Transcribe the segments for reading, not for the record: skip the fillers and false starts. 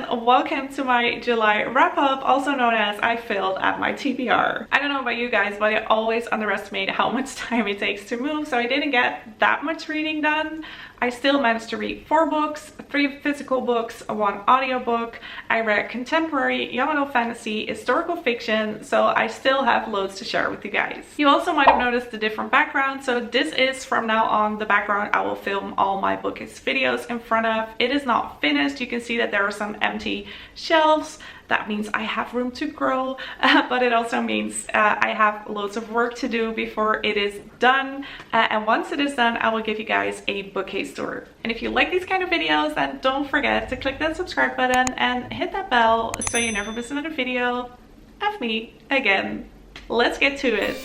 and welcome to my July wrap-up, also known as I failed at my TBR. I don't know about you guys, but I always underestimate how much time it takes to move, so I didn't get that much reading done. I still managed to read 4 books, 3 physical books, 1 audiobook. I read contemporary, young adult fantasy, historical fiction, so I still have loads to share with you guys. You also might have noticed the different background, so this is from now on the background I will film all my bookcase videos in front of. It is not finished. You can see that there are some empty shelves. That means I have room to grow, but it also means I have loads of work to do before it is done. And once it is done, I will give you guys a bookcase tour. And if you like these kind of videos, then don't forget to click that subscribe button and hit that bell so you never miss another video of me again. Let's get to it.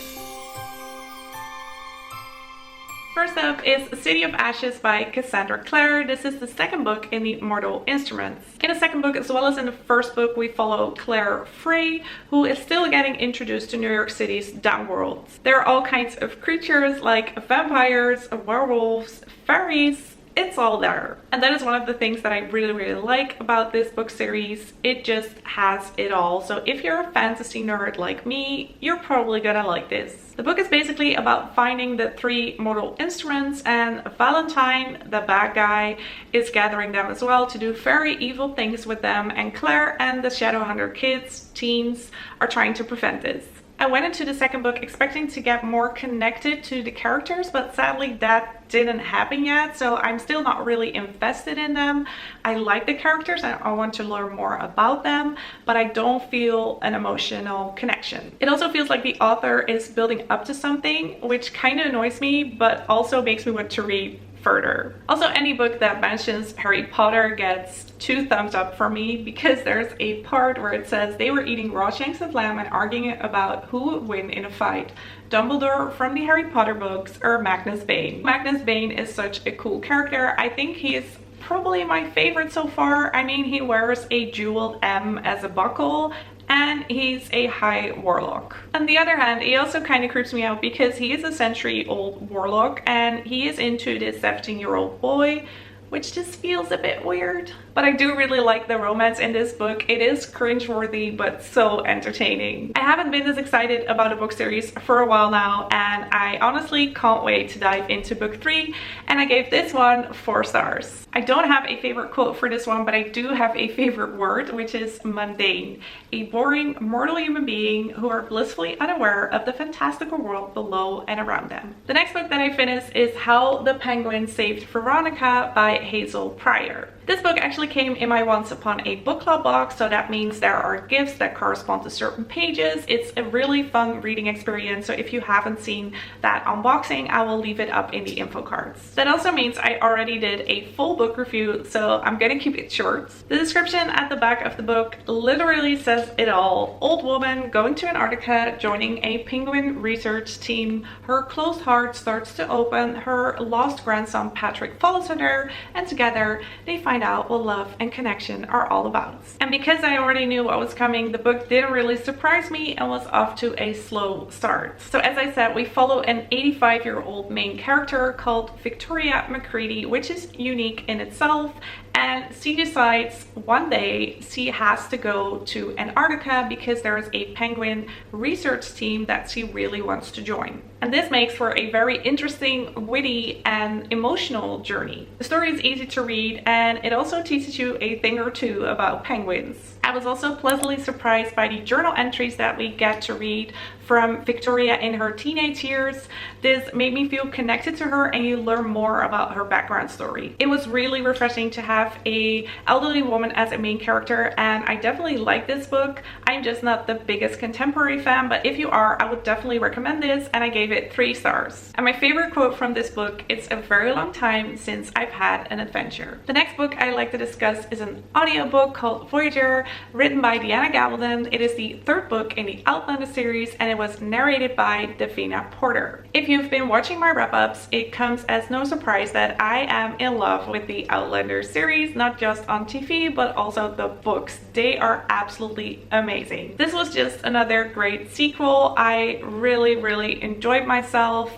First up is City of Ashes by Cassandra Clare. This is the second book in the Mortal Instruments. In the second book, as well as in the first book, we follow Clare Frey, who is still getting introduced to New York City's downworlds. There are all kinds of creatures like vampires, werewolves, fairies. It's all there. And that is one of the things that I really like about this book series. It just has it all. So if you're a fantasy nerd like me, you're probably gonna like this. The book is basically about finding the 3 mortal instruments, and Valentine, the bad guy, is gathering them as well to do very evil things with them, and Claire and the Shadowhunter kids, teens, are trying to prevent this. I went into the second book expecting to get more connected to the characters, but sadly that didn't happen yet, so I'm still not really invested in them. I like the characters and I want to learn more about them, but I don't feel an emotional connection. It also feels like the author is building up to something, which kind of annoys me, but also makes me want to read further. Also, any book that mentions Harry Potter gets 2 thumbs up for me, because there's a part where it says they were eating raw shanks of lamb and arguing about who would win in a fight, Dumbledore from the Harry Potter books or Magnus Bane. Magnus Bane is such a cool character. I think he is probably my favorite so far. I mean, he wears a jeweled M as a buckle, and he's a high warlock. On the other hand, he also kind of creeps me out because he is a century-old warlock and he is into this 17-year-old boy, which just feels a bit weird. But I do really like the romance in this book. It is cringeworthy, but so entertaining. I haven't been this excited about a book series for a while now, and I honestly can't wait to dive into book 3, and I gave this one 4 stars. I don't have a favorite quote for this one, but I do have a favorite word, which is mundane. A boring, mortal human being who are blissfully unaware of the fantastical world below and around them. The next book that I finished is How the Penguin Saved Veronica by Hazel Pryor. This book actually came in my Once Upon a Book Club box, so that means there are gifts that correspond to certain pages. It's a really fun reading experience, so if you haven't seen that unboxing, I will leave it up in the info cards. That also means I already did a full book review, so I'm gonna keep it short. The description at the back of the book literally says it all. Old woman going to Antarctica, joining a penguin research team. Her closed heart starts to open. Her lost grandson Patrick follows her there, and together they find out what love and connection are all about. And because I already knew what was coming, the book didn't really surprise me and was off to a slow start. So as I said, we follow an 85-year-old main character called Victoria McCready, which is unique in itself, and she decides one day she has to go to Antarctica because there is a penguin research team that she really wants to join. And this makes for a very interesting, witty, and emotional journey. The story is easy to read, and it also teaches you a thing or two about penguins. I was also pleasantly surprised by the journal entries that we get to read from Victoria in her teenage years. This made me feel connected to her, and you learn more about her background story. It was really refreshing to have a elderly woman as a main character, and I definitely like this book. I'm just not the biggest contemporary fan, but if you are, I would definitely recommend this, and I gave it 3 stars. And my favorite quote from this book: "It's a very long time since I've had an adventure." The next book I like to discuss is an audiobook called Voyager, written by Gabaldon. It is the 3rd book in the Outlander series, and it was narrated by Davina Porter. If you've been watching my wrap-ups, it comes as no surprise that I am in love with the Outlander series, not just on TV, but also the books. They are absolutely amazing. This was just another great sequel. I really enjoyed myself.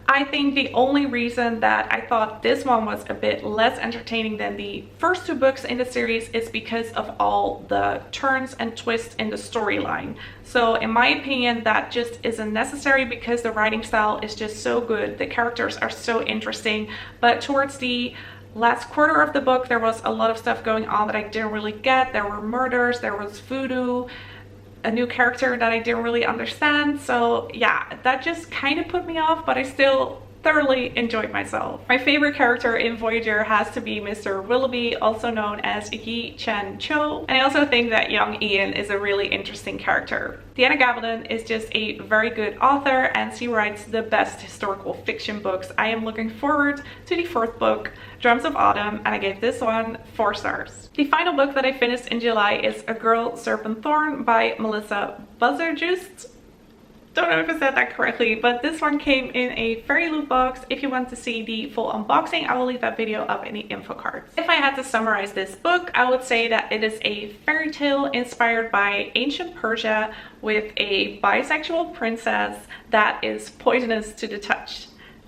I think the only reason that I thought this one was a bit less entertaining than the first 2 books in the series is because of all the turns and twists in the storyline. So in my opinion, that just isn't necessary because the writing style is just so good. The characters are so interesting, but towards the last quarter of the book, there was a lot of stuff going on that I didn't really get. There were murders, there was voodoo, a new character that I didn't really understand. So yeah, that just kind of put me off, but I still thoroughly enjoyed myself. My favorite character in Voyager has to be Mr. Willoughby, also known as Yi Chen Cho, and I also think that young Ian is a really interesting character. Leanda Gabaldon is just a very good author and she writes the best historical fiction books. I am looking forward to the 4th book, Drums of Autumn, and I gave this one 4 stars. The final book that I finished in July is A Girl, Serpentthorne by Melissa Bashardoust. Don't know if I said that correctly, but this one came in a fairy loot box. If you want to see the full unboxing, I will leave that video up in the info cards. If I had to summarize this book, I would say that it is a fairy tale inspired by ancient Persia with a bisexual princess that is poisonous to the touch.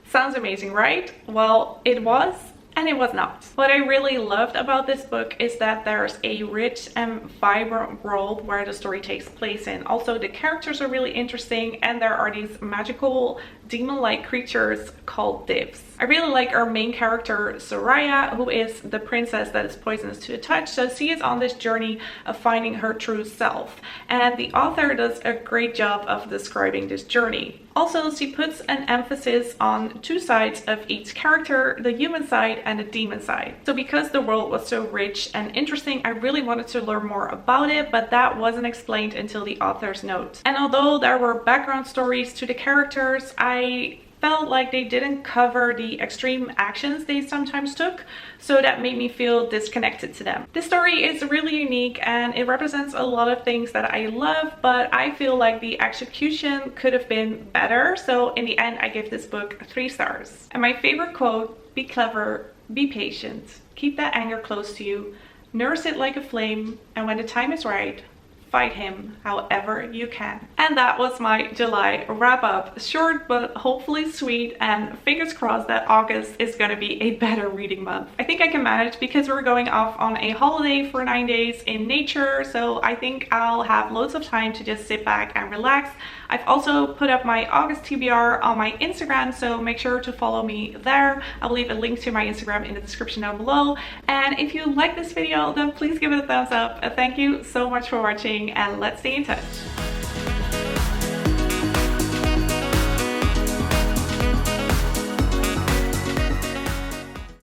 Sounds amazing, right? Well, it was. And it was not. What I really loved about this book is that there's a rich and vibrant world where the story takes place in. Also, the characters are really interesting and there are these magical demon-like creatures called divs. I really like our main character Soraya, who is the princess that is poisonous to the touch. So she is on this journey of finding her true self, and the author does a great job of describing this journey. Also, she puts an emphasis on 2 sides of each character, the human side and the demon side. So because the world was so rich and interesting, I really wanted to learn more about it, but that wasn't explained until the author's note. And although there were background stories to the characters, I felt like they didn't cover the extreme actions they sometimes took, so that made me feel disconnected to them. This story is really unique and it represents a lot of things that I love, but I feel like the execution could have been better. So in the end, I give this book 3 stars. And my favorite quote, be clever, be patient, keep that anger close to you, nurse it like a flame, and when the time is right, fight him however you can. And that was my July wrap up. Short but hopefully sweet, and fingers crossed that August is gonna be a better reading month. I think I can manage because we're going off on a holiday for 9 days in nature, so I think I'll have loads of time to just sit back and relax. I've also put up my August TBR on my Instagram, so make sure to follow me there. I'll leave a link to my Instagram in the description down below. And if you like this video, then please give it a thumbs up. Thank you so much for watching, and let's stay in touch.